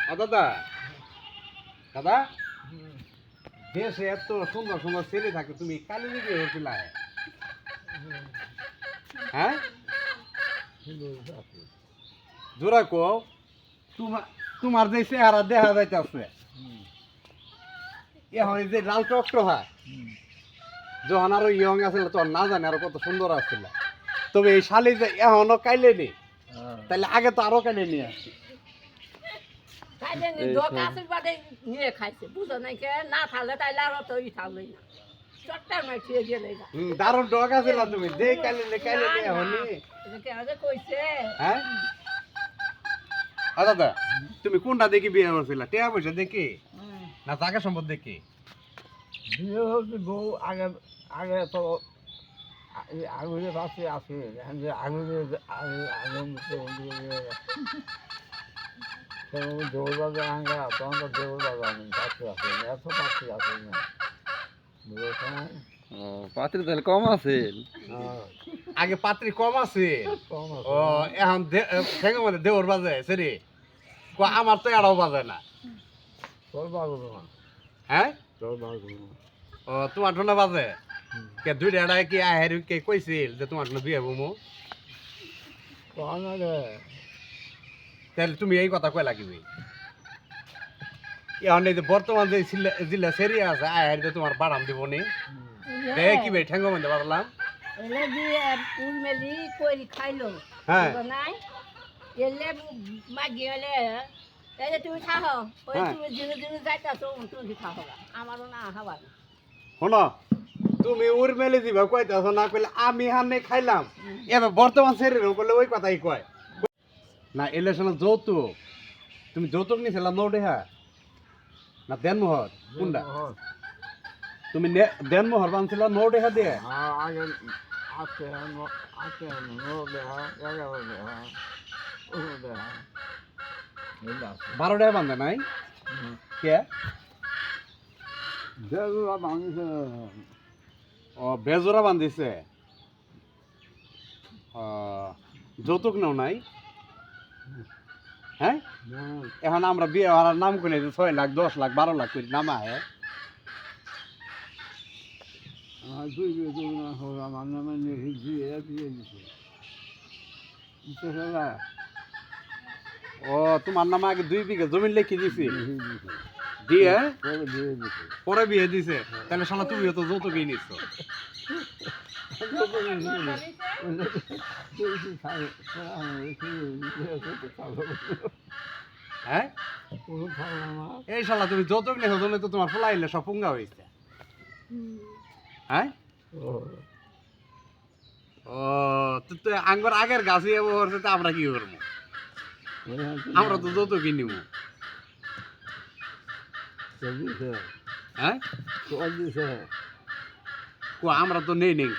দাদা দাদা দেশে এত সুন্দর সুন্দর ছেলে থাকে, তুমি কালি দিকে হচ্ছিল হ্যাঁ জোরা কো তোমার যে চেহারা দেখা যাইতেছে এখন এই যে লাল টকট হয় যখন আরো ইয়ং আছিল তখন না জানি আরো কত সুন্দর আসছিল, তবে এই শালি যে এখনো কাইলে নি তাহলে আগে তো আরো কাইলে নিয়ে আসছি। দারুণ ডগ আছিল তুমি যে কাইলে কাইলে নিয়ে হনি। হ্যাঁ দাদা তুমি কোনটা দেখি বিয়ে করছিল, টেয়া পয়সা দেখি না জায়গা সম্পদ দেখি? বিয়ে হচ্ছে বউ আগে আগে তো আগুনের পাশে আছে আগুনের দেউল বাজার আঙ্গা তখন তো দেউল বাজার পাশে আছে এত পাশে আছে না পাত্রী তাহলে কম আছে, আগে পাত্রী কম আছে কম ও এখন ঠেঙ্গের মধ্যে দেওর বাজে সেরে আমার তো এড়াও বাজে না। তোর বাগুলো না হ্যাঁ তোর বাগুলো ও তোমার ঠোনা বাজে কে দুইটা এড়াই কি আহের কে কইছিল যে তোমার ঠোনা বিয়ে বমু, কম রে তাহলে তুমি এই কথা কই লাগিবি এখন এই যে বর্তমান যে জিল্লা সেরি আছে আহের যে তোমার বাড়াম দিব নি দেখে কি ভাই ঠেঙ্গের মধ্যে বাড়লাম হ্যাঁ তুমি খাও তুমি দিনে দিনে যাইতাছো তুমি খাও আমারও না খাবার শোনো তুমি উর মেলে দিবা কইতাছ না কইলে আমি হানে খাইলাম এবার বর্তমান শরীরে বলে ওই কথাই কয় না। ইলেকশনে যৌতুক তুমি যৌতুক নিছিলা নৌডেহা না দেনমোহর কোনটা? তুমি দেনমোহর বানছিলা নৌডেহা দিয়ে? আগে আছে আছে দেখা 11 দেখা 12 টাকা বান্ধে নাই কে দেউলা বাংছে ও বেজোরা বান্ধিছে যৌতুক নাও নাই? হ্যাঁ এখন আমরা বিয়ে হওয়ার নাম করে 6 লাখ 10 লাখ 12 লাখ করে নামা হ্যাঁ দুই বিয়ে না হলো আমার নামে দিয়ে দিয়ে দিছে ও তোমার নামে আগে 2 বিঘা জমি লিখে দিছি দিয়ে পরে বিয়ে দিছে, তাহলে শালা তুমিও তো যৌতুকই নিচ্ছ। হ্যাঁ এই শালা তুমি যৌতুক নিচ্ছ জন্য তো তোমার ফুলাইলে সব পুঙ্গা হয়েছে। হ্যাঁ ও তো আঙ্গর আগের গাছে আমরা কি করবো, আমরা তো যৌতুকই নিব। হ্যাঁ আমরা তো নেই নেই